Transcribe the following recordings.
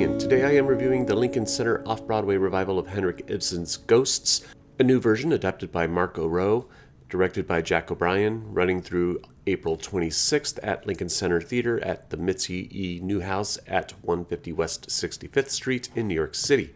BLUESKY, and today I am reviewing the Lincoln Center off-Broadway revival of Henrik Ibsen's Ghosts, a new version adapted by Mark O'Rourke, directed by Jack O'Brien, running through April 26th at Lincoln Center Theater at the Mitzi E. Newhouse at 150 West 65th Street in New York City.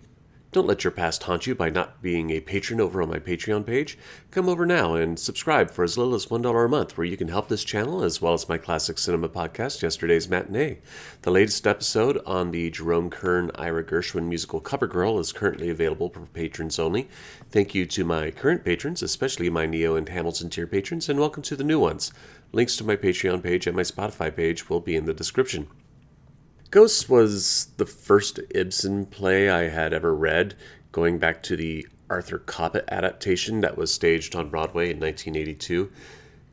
Don't let your past haunt you by not being a patron over on my Patreon page. Come over now and subscribe for as little as $1 a month, where you can help this channel as well as my classic cinema podcast, Yesterday's Matinee. The latest episode on the Jerome Kern-Ira Gershwin musical Covergirl is currently available for patrons only. Thank you to my current patrons, especially my Neo and Hamilton tier patrons, and welcome to the new ones. Links to my Patreon page and my Spotify page will be in the description. Ghosts was the first Ibsen play I had ever read, going back to the Arthur Coppett adaptation that was staged on Broadway in 1982.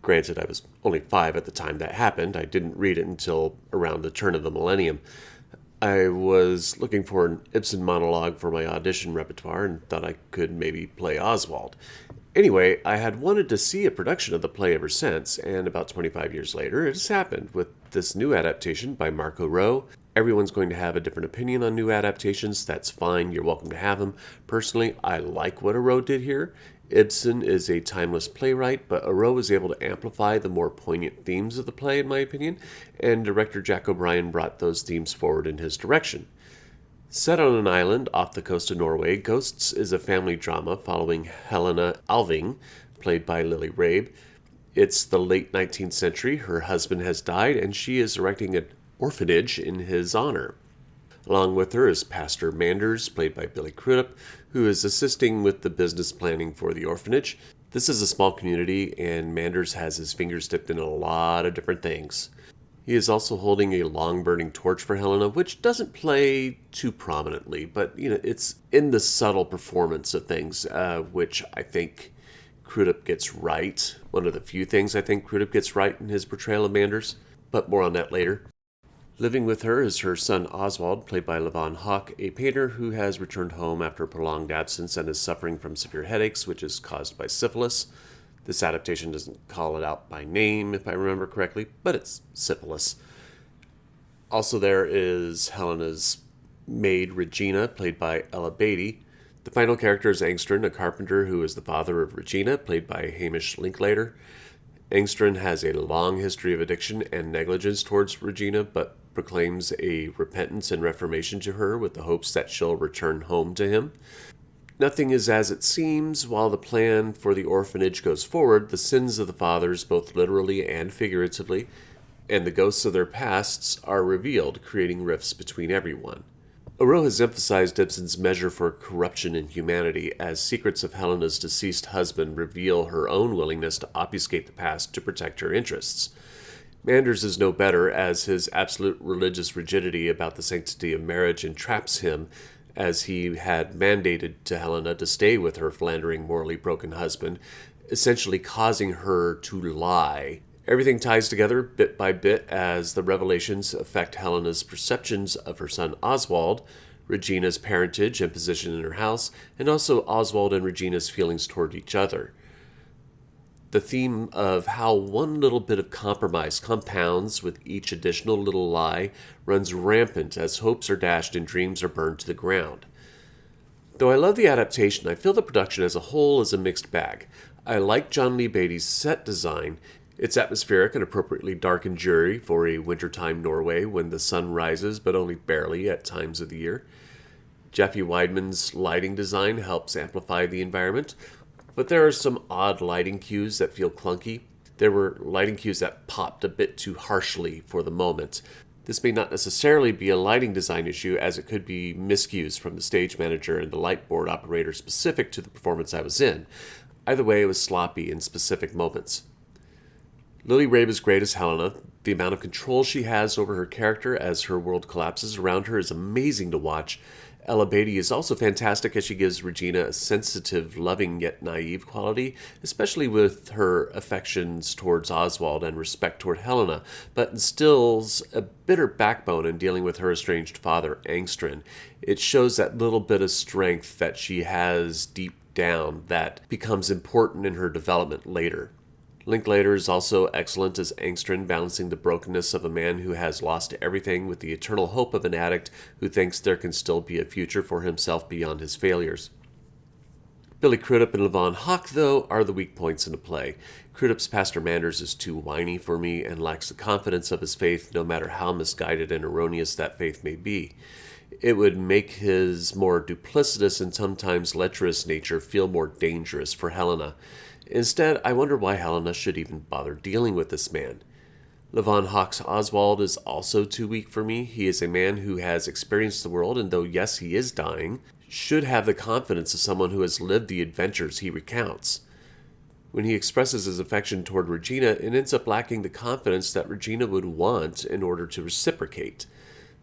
Granted, I was only 5 at the time that happened. I didn't read it until around the turn of the millennium. I was looking for an Ibsen monologue for my audition repertoire and thought I could maybe play Oswald. Anyway, I had wanted to see a production of the play ever since, and about 25 years later, it has happened with this new adaptation by Mark O'Rourke. Everyone's going to have a different opinion on new adaptations. That's fine. You're welcome to have them. Personally, I like what O'Rourke did here. Ibsen is a timeless playwright, but O'Rourke was able to amplify the more poignant themes of the play, in my opinion, and director Jack O'Brien brought those themes forward in his direction. Set on an island off the coast of Norway, Ghosts is a family drama following Helena Alving, played by Rabe. It's the late 19th century. Her husband has died, and she is erecting an orphanage in his honor. Along with her is Pastor Manders, played by Billy Crudup, who is assisting with the business planning for the orphanage. This is a small community, and Manders has his fingers dipped in a lot of different things. He is also holding a long-burning torch for Helena, which doesn't play too prominently, but it's in the subtle performance of things, which I think Crudup gets right. One of the few things I think Crudup gets right in his portrayal of Manders, but more on that later. Living with her is her son Oswald, played by Levon Hawke, a painter who has returned home after a prolonged absence and is suffering from severe headaches, which is caused by syphilis. This adaptation doesn't call it out by name, if I remember correctly, but it's syphilis. Also there is Helena's maid, Regina, played by Beatty. The final character is Engstrand, a carpenter who is the father of Regina, played by Hamish Linklater. Engstrand has a long history of addiction and negligence towards Regina, but proclaims a repentance and reformation to her with the hopes that she'll return home to him. Nothing is as it seems. While the plan for the orphanage goes forward, the sins of the fathers, both literally and figuratively, and the ghosts of their pasts are revealed, creating rifts between everyone. O'Rourke has emphasized Ibsen's measure for corruption in humanity, as secrets of Helena's deceased husband reveal her own willingness to obfuscate the past to protect her interests. Manders is no better, as his absolute religious rigidity about the sanctity of marriage entraps him, as he had mandated to Helena to stay with her philandering, morally broken husband, essentially causing her to lie. Everything ties together bit by bit as the revelations affect Helena's perceptions of her son Oswald, Regina's parentage and position in her house, and also Oswald and Regina's feelings toward each other. The theme of how one little bit of compromise compounds with each additional little lie runs rampant as hopes are dashed and dreams are burned to the ground. Though I love the adaptation, I feel the production as a whole is a mixed bag. I like John Lee Beatty's set design. It's atmospheric and appropriately dark and dreary for a wintertime Norway when the sun rises, but only barely at times of the year. Japhy Weideman's lighting design helps amplify the environment, but there are some odd lighting cues that feel clunky. There were lighting cues that popped a bit too harshly for the moment. This may not necessarily be a lighting design issue, as it could be miscues from the stage manager and the light board operator specific to the performance I was in. Either way, it was sloppy in specific moments. Rabe is great as Helena. The amount of control she has over her character as her world collapses around her is amazing to watch. Beatty is also fantastic as she gives Regina a sensitive, loving yet naive quality, especially with her affections towards Oswald and respect toward Helena, but instills a bitter backbone in dealing with her estranged father, Engstrand. It shows that little bit of strength that she has deep down that becomes important in her development later. Linklater is also excellent as Engstrand, balancing the brokenness of a man who has lost everything with the eternal hope of an addict who thinks there can still be a future for himself beyond his failures. Billy Crudup and Levon Hawke, though, are the weak points in the play. Crudup's Pastor Manders is too whiny for me and lacks the confidence of his faith, no matter how misguided and erroneous that faith may be. It would make his more duplicitous and sometimes lecherous nature feel more dangerous for Helena. Instead, I wonder why Helena should even bother dealing with this man. Levon Hawke's Oswald is also too weak for me. He is a man who has experienced the world, and though yes, he is dying, should have the confidence of someone who has lived the adventures he recounts. When he expresses his affection toward Regina, it ends up lacking the confidence that Regina would want in order to reciprocate.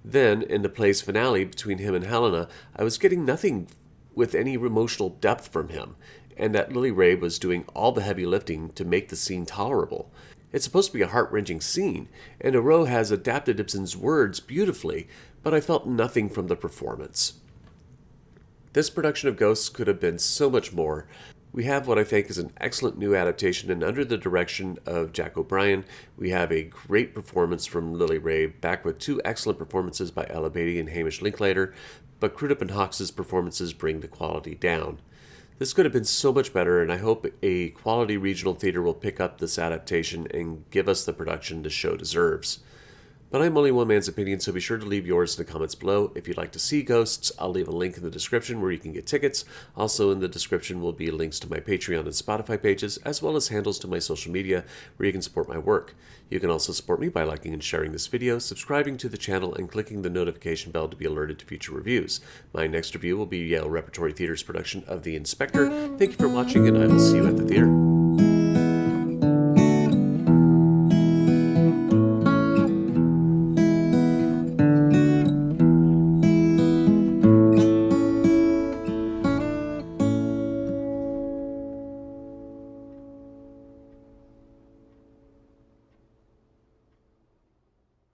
Then, in the play's finale between him and Helena, I was getting nothing with any emotional depth from him, and that Rabe was doing all the heavy lifting to make the scene tolerable. It's supposed to be a heart-wrenching scene, and Rowe has adapted Ibsen's words beautifully, but I felt nothing from the performance. This production of Ghosts could have been so much more. We have what I think is an excellent new adaptation, and under the direction of Jack O'Brien, we have a great performance from Rabe, back with two excellent performances by Beatty and Hamish Linklater, but Crudup and Hawke's performances bring the quality down. This could have been so much better, and I hope a quality regional theater will pick up this adaptation and give us the production the show deserves. But I'm only one man's opinion, so be sure to leave yours in the comments below. If you'd like to see Ghosts, I'll leave a link in the description where you can get tickets. Also in the description will be links to my Patreon and Spotify pages, as well as handles to my social media where you can support my work. You can also support me by liking and sharing this video, subscribing to the channel, and clicking the notification bell to be alerted to future reviews. My next review will be Yale Repertory Theater's production of The Inspector. Thank you for watching, and I will see you at the theater.